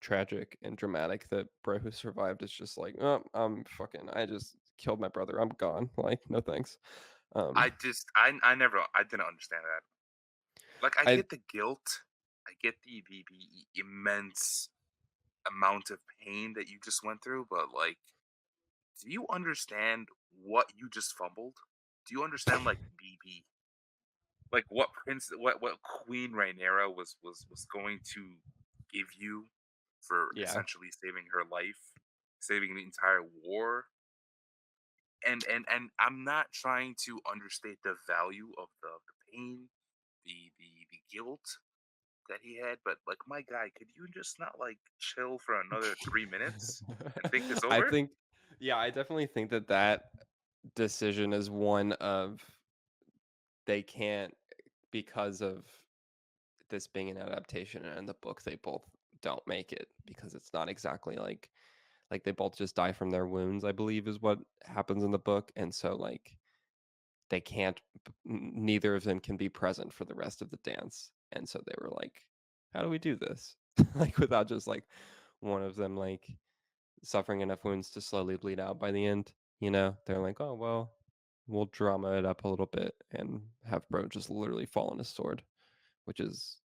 tragic and dramatic. That bro who survived is just like, oh, I'm fucking, I just killed my brother. I'm gone. Like, no thanks. Um, I never, I didn't understand that. Like, I I get the guilt, I get the immense amount of pain that you just went through, but like, do you understand what you just fumbled? Do you understand like the like what prince what Queen Rhaenyra was going to give you for yeah. essentially saving her life, saving the entire war? And I'm not trying to understate the value of the pain, the guilt that he had, but like my guy, could you just not like chill for another 3 minutes and think this I over? think, yeah, I definitely think that that decision is one of they can't, because of this being an adaptation, and in the book they both don't make it because it's not exactly like they both just die from their wounds, I believe is what happens in the book. And so like they can't neither of them can be present for the rest of the dance. And so they were like, how do we do this? Like without just like one of them like suffering enough wounds to slowly bleed out by the end, you know? They're like, oh well, we'll drama it up a little bit and have bro just literally fall on his sword, which is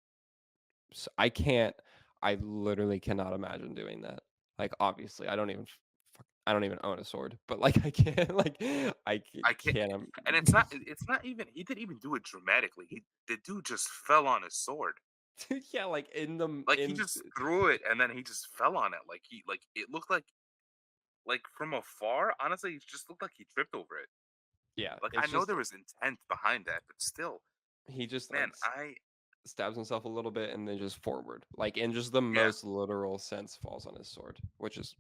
I can't. I literally cannot imagine doing that. Like, obviously, I don't even own a sword, but like, I can't. Like, I can't, can't. and it's not even, he didn't even do it dramatically. The dude just fell on his sword. Yeah, like in the Like he in. just threw it and then he just fell on it. Like he like it looked like from afar, honestly, it just looked like he tripped over it. Yeah, Like I it's know just there was intent behind that, but still, he just man, like stabs himself a little bit and then just forward, like in just the yeah, most literal sense, falls on his sword, which is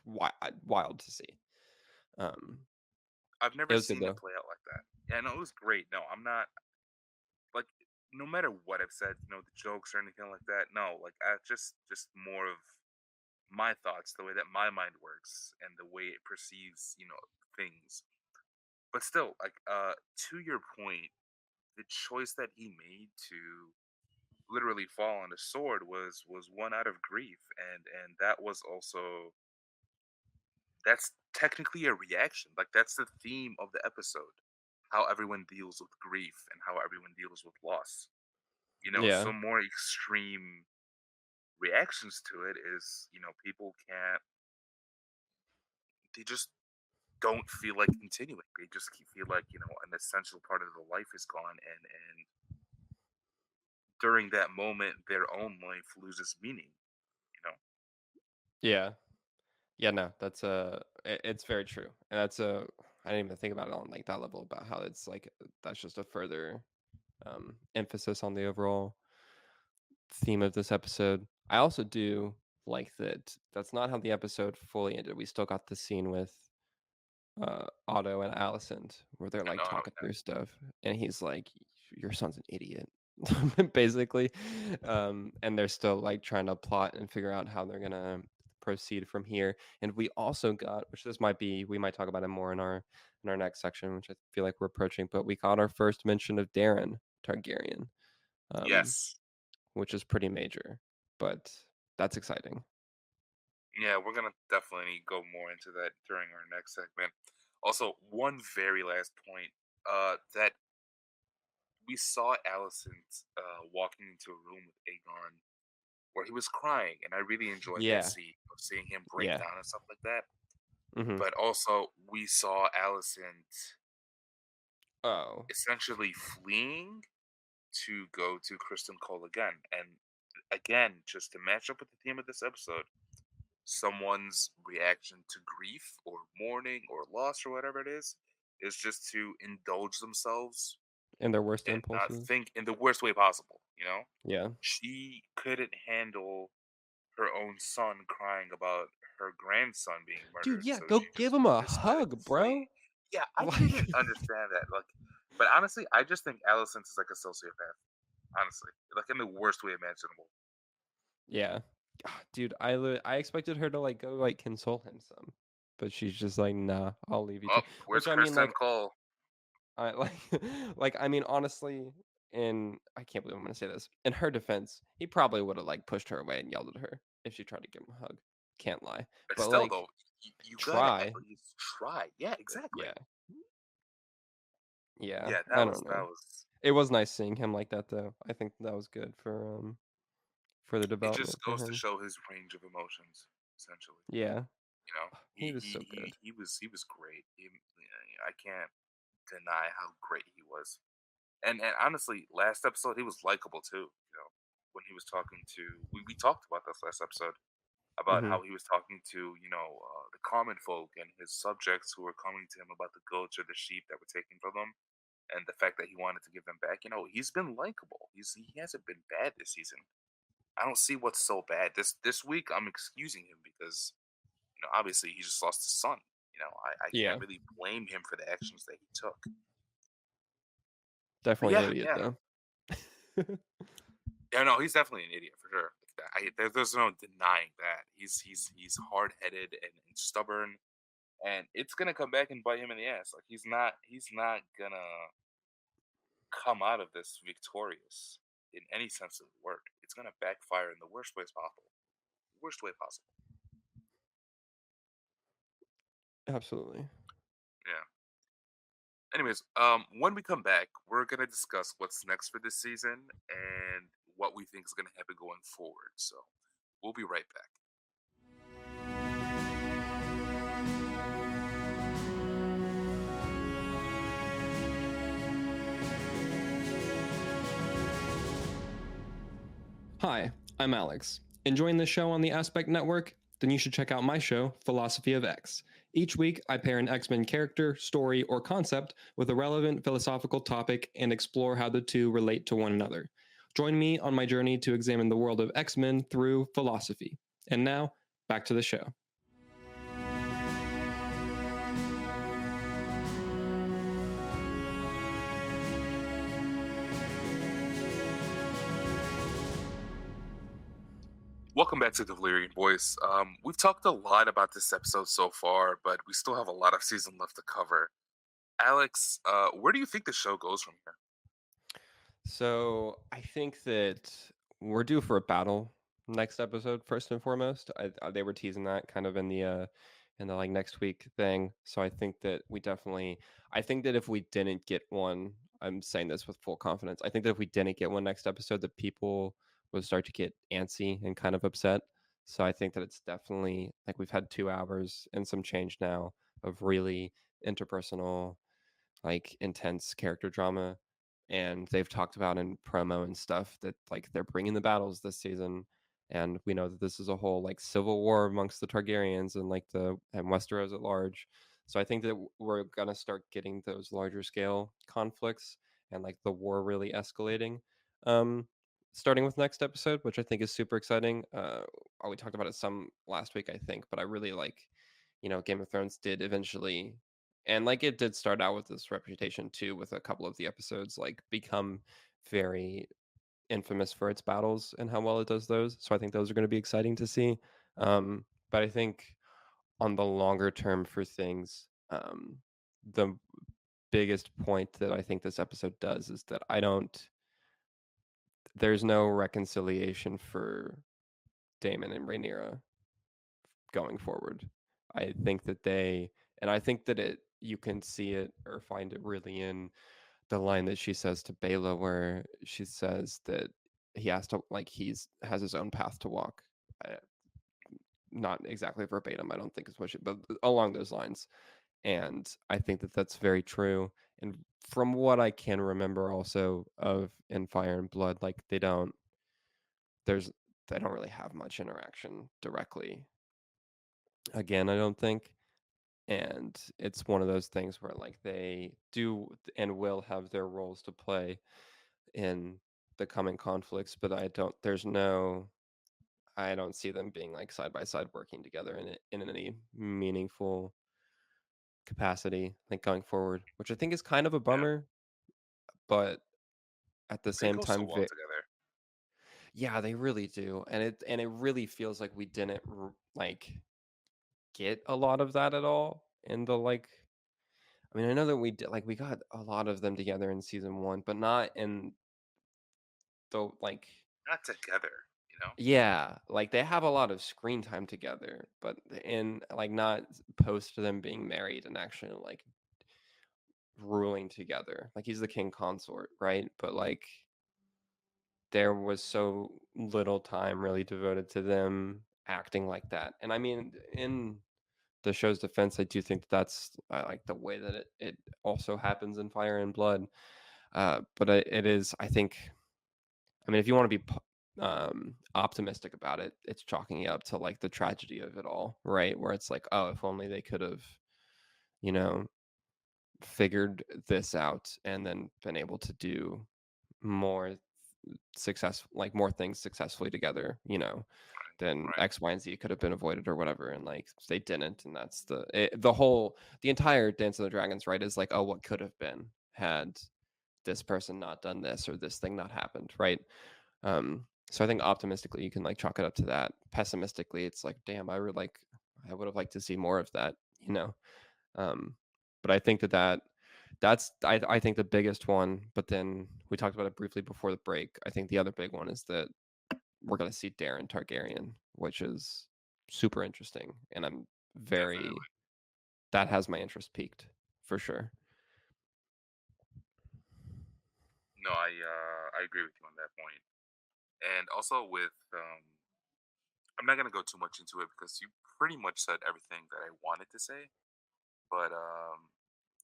wild to see. Um, I've it never was good seen it though. play out like that. Yeah, no, it was great. No, I'm not like, no matter what I've said, the jokes or anything like that. No, like I just more of my thoughts, the way that my mind works and the way it perceives, things. But still, like to your point, the choice that he made to literally fall on the sword was one out of grief, and that was also, that's technically a reaction. Like that's the theme of the episode. How everyone deals with grief and how everyone deals with loss. Yeah, Some more extreme reactions to it is, people can't, they just don't feel like continuing. They just feel like, an essential part of their life is gone, and during that moment their own life loses meaning, you know. yeah. Yeah, no, that's it's very true, and that's a I didn't even think about it on like that level about how it's like that's just a further emphasis on the overall theme of this episode. I also do like that. That's not how the episode fully ended. We still got the scene with Otto and Alicent where they're I like know how talking through stuff, and he's like, "Your son's an idiot," basically. And they're still like trying to plot and figure out how they're gonna proceed from here. And we also got, which this might be, we might talk about it more in our next section, which I feel like we're approaching. But we got our first mention of Darren Targaryen, um, yes. which is pretty major, but that's exciting. Yeah, we're gonna definitely go more into that during our next segment. Also, one very last point, that we saw Allison walking into a room with Aegon where he was crying, and I really enjoyed that Yeah, scene of seeing him break yeah. down and stuff like that. Hmm. But also, we saw Allison Oh, essentially fleeing to go to Kristen Cole again, and again, just to match up with the theme of this episode, someone's reaction to grief or mourning or loss or whatever it is just to indulge themselves And their worst and not impulses. think in the worst way possible, you know? Yeah. She couldn't handle her own son crying about her grandson being Dude, murdered, yeah, so go she give just him a decided to hug, flee. bro. Yeah, I Like, couldn't understand that. Like, but honestly, I just think Allison is like a sociopath. Honestly, like in the worst way imaginable. yeah. Ah, dude, I expected her to like go like console him some, but she's just like, nah, I'll leave you Oh, to. where's Which I mean, Kristen like, Cole? I like, like I mean, honestly, and I can't believe I'm gonna say this. In her defense, he probably would have like pushed her away and yelled at her if she tried to give him a hug. Can't lie, But but still, like, though, you gotta at try. least try. Yeah, exactly. Yeah, yeah. Yeah, I don't that know. was. It was nice seeing him like that, though. I think that was good for the It just development for goes to him. show his range of emotions, essentially. Yeah, You know, he was so good. he was great. Yeah, I can't deny how great he was. And honestly, last episode he was likable too. You know, when he was talking to we talked about this last episode about Hmm. how he was talking to the common folk and his subjects who were coming to him about the goats or the sheep that were taken from him, and the fact that he wanted to give them back. You know, he's been likable. He hasn't been bad this season. I don't see what's so bad this week. I'm excusing him because obviously he just lost his son. I Yeah, can't really blame him for the actions that he took. But definitely an yeah, idiot yeah, though. yeah. No, he's definitely an idiot for sure. There's no denying that he's hard headed and stubborn, and it's gonna come back and bite him in the ass. Like he's not gonna come out of this victorious in any sense of the word. It's gonna backfire in the worst ways possible. Worst way possible. Absolutely. Yeah. Anyways, when we come back, we're gonna discuss what's next for this season and what we think is gonna happen going forward. So we'll be right back. Hi, I'm Alex. Enjoying this show on the Aspect Network? Then you should check out my show, Philosophy of X. Each week, I pair an X Men character, story, or concept with a relevant philosophical topic and explore how the two relate to one another. Join me on my journey to examine the world of X Men through philosophy. And now, back to the show. Welcome back to the Valyrian Voice. We've talked a lot about this episode so far, but we still have a lot of season left to cover. Alex, where do you think the show goes from here? So I think that we're due for a battle next episode. First and foremost, they were teasing that kind of in the like next week thing. So I think that we definitely. I think that if we didn't get one, I'm saying this with full confidence. I think that if we didn't get one next episode, that people would start to get antsy and kind of upset. So I think that it's definitely like we've had 2 hours and some change now of really interpersonal like intense character drama, and they've talked about in promo and stuff that like they're bringing the battles this season, and we know that this is a whole like civil war amongst the Targaryens and like the and Westeros at large. So I think that we're gonna start getting those larger scale conflicts and like the war really escalating, um starting with next episode, which I think is super exciting. We talked about it some last week, I think, but I really like, Game of Thrones did eventually, and like it did start out with this reputation too, with a couple of the episodes like become very infamous for its battles and how well it does those. So I think those are going to be exciting to see. But I think on the longer term for things, the biggest point that I think this episode does is that I don't there's no reconciliation for Damon and Rhaenyra going forward. I think that I think that you can see it or find it really in the line that she says to Bela, where she says that he has to like has his own path to walk. I, Not exactly verbatim, I don't think is what she, but along those lines. And I think that that's very true. And from what I can remember, also of in Fire and Blood, like there's they don't really have much interaction directly. again, I don't think. And it's one of those things where like they do and will have their roles to play in the coming conflicts, but I don't see them being like side by side working together in any meaningful capacity like going forward, which I think is kind of a Yeah, bummer, but at the they same go so time well together. yeah, they really do. And it really feels like we didn't like get a lot of that at all in the like I mean, I know that we did like we got a lot of them together in season 1, but not in the like Not together, you know. yeah, like they have a lot of screen time together, but in like not post them being married and actually like ruling together. Like he's the king consort, right? But like there was so little time really devoted to them acting like that. And I mean, in the show's defense, I do think that that's I like the way that it also happens in Fire and Blood. But it is, I think, I mean, if you want to be optimistic about it, it's chalking it up to like the tragedy of it all, right? Where it's like, oh, if only they could have, you know, figured this out and then been able to do more like more things successfully together, then Right. X, Y, and Z could have been avoided or whatever. And like they didn't. And that's the entire Dance of the Dragons, right? Is like, oh, what could have been had this person not done this or this thing not happened, right? So I think optimistically you can like chalk it up to that. Pessimistically, it's like, damn, I would have liked to see more of that, you know. Um, but I think I think the biggest one. But then we talked about it briefly before the break. I think the other big one is that we're gonna see Darren Targaryen, which is super interesting, and I'm very Definitely. that has my interest peaked for sure. No, I agree with you on that point. And also with I'm not gonna go too much into it because you pretty much said everything that I wanted to say. But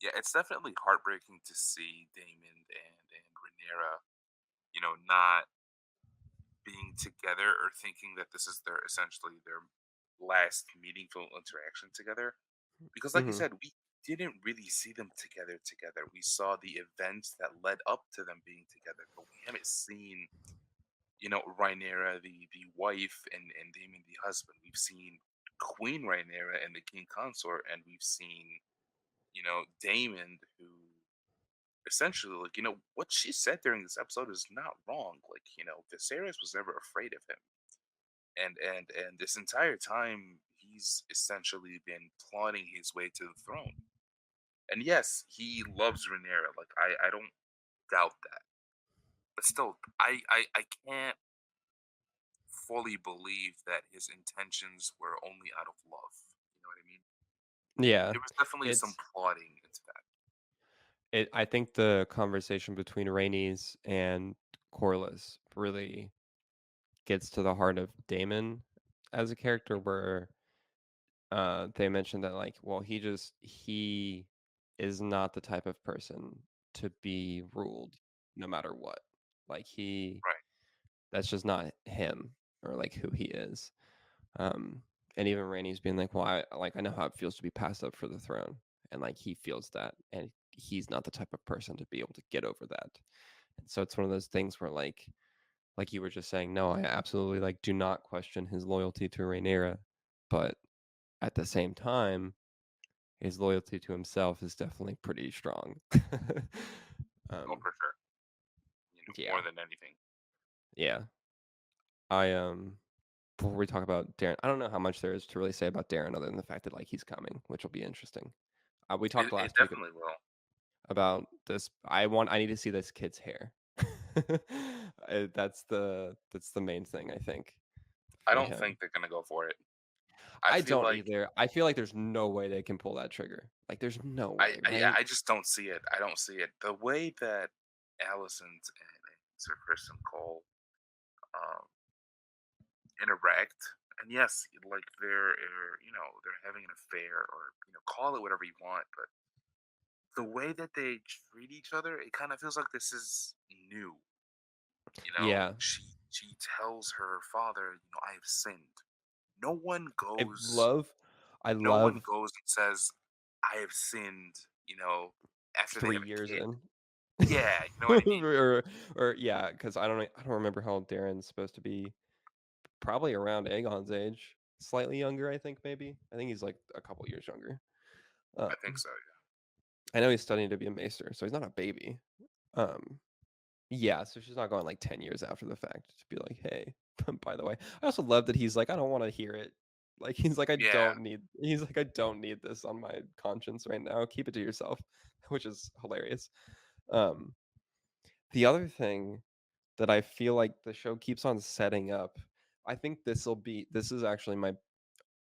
yeah, it's definitely heartbreaking to see Damon and Rhaenyra, not being together or thinking that this is their essentially their last meaningful interaction together. Because, like you Hmm. said, we didn't really see them together. We saw the events that led up to them being together, but we haven't seen, Rhaenyra, the wife, and Damon, the husband. We've seen Queen Rhaenyra and the king consort, and we've seen, Damon, who essentially, like, what she said during this episode is not wrong. Like, Viserys was never afraid of him, and this entire time he's essentially been plotting his way to the throne. And yes, he loves Rhaenyra. Like, I don't doubt that. But still, I can't fully believe that his intentions were only out of love. You know what I mean? Yeah, There was definitely some it's plotting into that. it. I think the conversation between Rhaenys and Corlys really gets to the heart of Damon as a character, where they mentioned that like, well, he is not the type of person to be ruled no matter what. Like Right. that's just not him or like who he is. Um, and even Rainey's being like, well, I know how it feels to be passed up for the throne, and like he feels that, and he's not the type of person to be able to get over that. And so it's one of those things where like you were just saying, no, I absolutely like do not question his loyalty to Rhaenyra, but at the same time, his loyalty to himself is definitely pretty strong. Oh, um, for sure. yeah, More than anything. yeah. I Before we talk about Darren, I don't know how much there is to really say about Darren other than the fact that like he's coming, which will be interesting. We It, talked it last week definitely will. about this. I need to see this kid's hair. That's the main thing I think I for don't him. think they're gonna go for it. I I feel don't like either. I feel like there's no way they can pull that trigger. Like there's no I way, I, yeah, right? I just don't see it. I don't see it. The way that Allison's and Sir Kristen Cole um, interact, and yes, like they're having an affair, or call it whatever you want, but the way that they treat each other, it kind of feels like this is new. Yeah. She tells her father, I have sinned. No one I goes. love I No one love goes and says, "I have sinned," after they 3 have a years kid. in. Yeah, you know what I mean? Or yeah, because I don't remember how old Darren's supposed to be. Probably around Aegon's age. Slightly younger, I think, maybe. I think he's, like, a couple years younger. I think Um, so, yeah. I know he's studying to be a maester, so he's not a baby. Um, yeah, so she's not going, like, 10 years after the fact to be like, "Hey, by the way." I also love that he's like, "I don't wanna hear it." Like, Yeah. he's like, "I don't need this on my conscience right now. Keep it to yourself," which is hilarious. Um, the other thing that I feel like the show keeps on setting up, I think this is actually my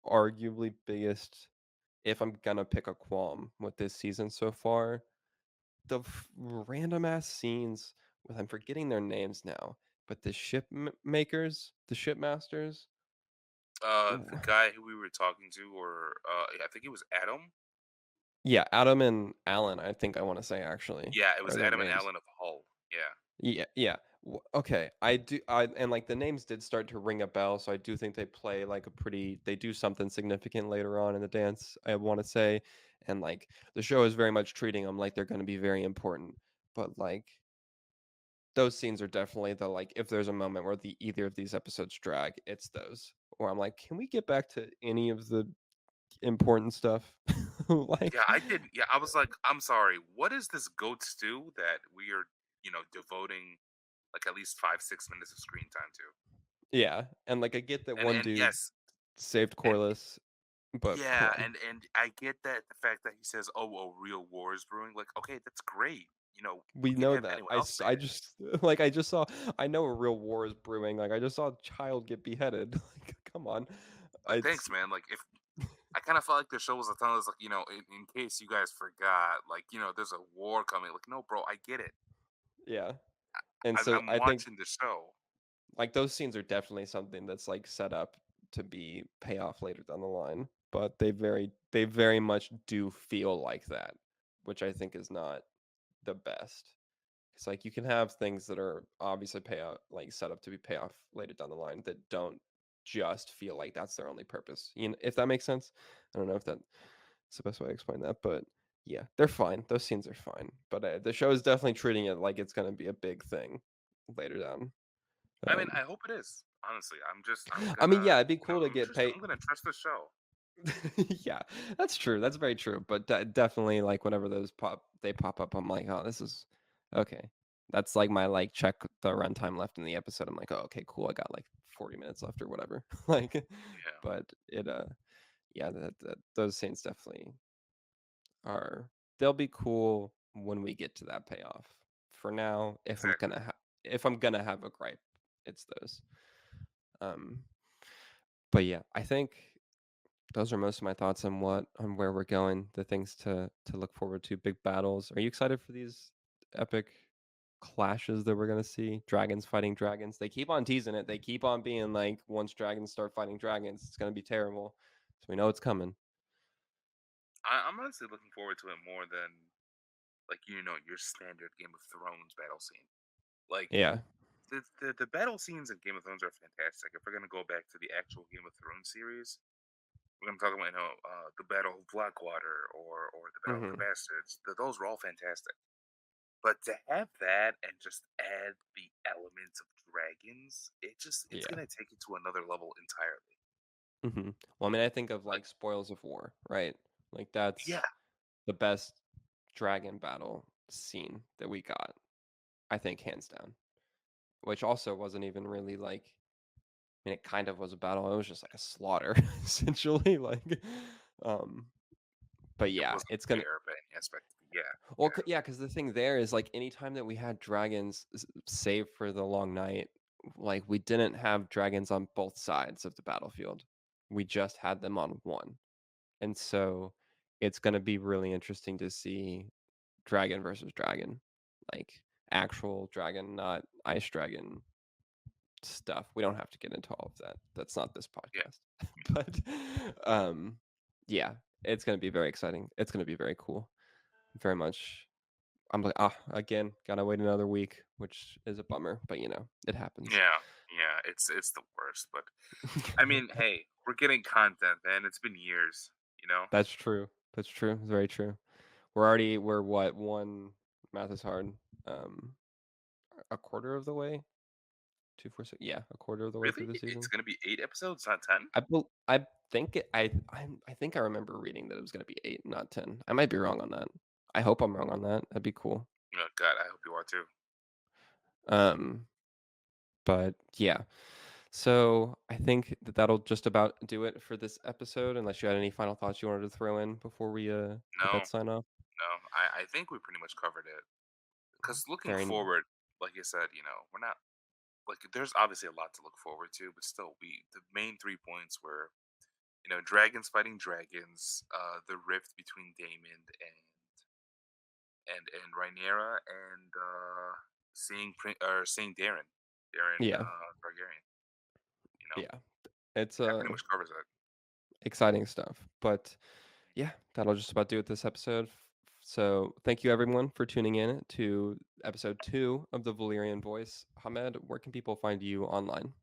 arguably biggest, if I'm gonna pick a qualm with this season so far, the random ass scenes with, I'm forgetting their names now, but the makers, the shipmasters. The guy who we were talking to, or I think it was Adam. Yeah, Adam and Alan, I think I want to say actually Yeah, it was are their Adam and names. Alan of Hull. Yeah. Yeah, yeah. Okay, and like the names did start to ring a bell, so I do think they play like they do something significant later on in the dance, I want to say, and like the show is very much treating them like they're going to be very important, but like those scenes are definitely the, like, if there's a moment where either of these episodes drag, it's those where I'm like, can we get back to any of the important stuff? Yeah, Like, I did. Yeah, I was like, I'm sorry. What is this goat stew that we are, devoting like at least 5, 6 minutes of screen time to? yeah, and like I get that one And dude yes, saved and Corliss, but come yeah, on. and I get that the fact that he says, "Oh, a real war is brewing." Like, okay, that's great. We We can know have that. anyone else say I it. just like I just saw I know a real war is brewing. Like I just saw a child get beheaded. Like come on. Thanks, It's man. Like, if I kind of felt like the show was telling us, like, in case you guys forgot, like, there's a war coming. Like, no, bro, I get it. yeah. And I'm, so I'm I think watching the show. like those scenes are definitely something that's like set up to be payoff later down the line, but they very much do feel like that, which I think is not the best. It's like you can have things that are obviously payout, like set up to be payoff later down the line, that don't just feel like that's their only purpose. If that makes sense. I don't know if that's the best way to explain that, but yeah, they're fine. Those scenes are fine, but the show is definitely treating it like it's going to be a big thing later down. I mean, Um, I hope it is. Honestly, I'm I mean, gonna, yeah, it'd be cool to get paid. I'm gonna trust the show. Yeah, that's true. That's very true. But definitely, like whenever they pop up, I'm like, oh, this is okay. That's like my like check the runtime left in the episode. I'm like, oh, okay, cool. I got like 40 minutes left or whatever. Like, Yeah, but yeah, those scenes definitely are. They'll be cool when we get to that payoff. For now, exactly. if I'm gonna have a gripe, it's those. Um, but yeah, I think those are most of my thoughts on where we're going, the things to look forward to, big battles. Are you excited for these epic clashes that we're gonna see? Dragons fighting dragons. They keep on teasing it. They keep on being like, once dragons start fighting dragons, it's gonna be terrible. So we know it's coming. I'm honestly looking forward to it more than, like, your standard Game of Thrones battle scene. Like, Yeah. the battle scenes in Game of Thrones are fantastic. If we're gonna go back to the actual Game of Thrones series, we're gonna talk about, the Battle of Blackwater, or the Battle of the Hmm. Bastards. Those were all fantastic. But to have that and just add the elements of dragons, it's Yeah. gonna take it to another level entirely. Hmm. Well, I mean, I think of Like, like Spoils of War, right? Like yeah, that's the best dragon battle scene that we got. I think hands down. Which also wasn't even really like, I mean, it kind of was a battle. It was just like a slaughter, essentially. Like, um, but it yeah, wasn't it's gonna. fair by any aspect. Yeah, Well, yeah, yeah, because the thing there is like, anytime that we had dragons, save for the long night, like we didn't have dragons on both sides of the battlefield. We just had them on one, and so it's gonna be really interesting to see dragon versus dragon, like actual dragon, not ice dragon stuff. We don't have to get into all of that. That's not this yeah. podcast. But um yeah, it's going to be very exciting. It's going to be very cool. Very much. I'm like, again, got to wait another week, which is a bummer, but it happens. Yeah, yeah, it's the worst. But I mean, hey, we're getting content, man. It's been years. You know, That's true. That's true. It's very true. We're what, one, math is hard. Um, a quarter of the way? 2, 4, 6. Yeah, a quarter of the way really, through the it's season. gonna be 8 episodes, not 10. I think I think I remember reading that it was gonna be 8, not 10. I might be wrong on that. I hope I'm wrong on that. That'd be cool. Oh God, I hope you are too. Um, but yeah. So I think that that'll just about do it for this episode, unless you had any final thoughts you wanted to throw in before we hit No, that sign off. no, I think we pretty much covered it. Because looking Very forward, like you said, we're not like there's obviously a lot to look forward to, but still, we the main 3 points were dragons fighting dragons, the rift between Daemon and Rhaenyra, and seeing Darren yeah, Targaryen. yeah. It's That pretty much covers it. exciting stuff. But yeah, that'll just about do it this episode. So thank you everyone for tuning in to episode 2 of the Valyrian Voice. Hamed, where can people find you online?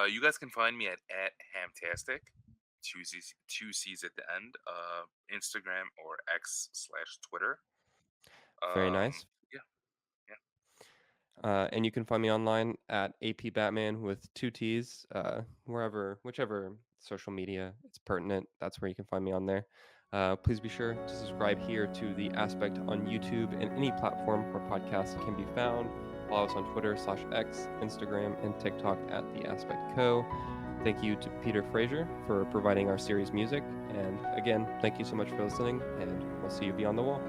You guys can find me at Hamtastic, two C's at the end. Instagram or X/Twitter. Very nice. Yeah, yeah. And you can find me online at AP Batman with 2 T's, whichever social media it's pertinent. That's where you can find me on there. Please be sure to subscribe here to The Aspect on YouTube and any platform where podcasts can be found. Follow us on Twitter /X, Instagram, and TikTok at The Aspect Co. Thank you to Peter Fraser for providing our series music. And again, thank you so much for listening, and we'll see you beyond the wall.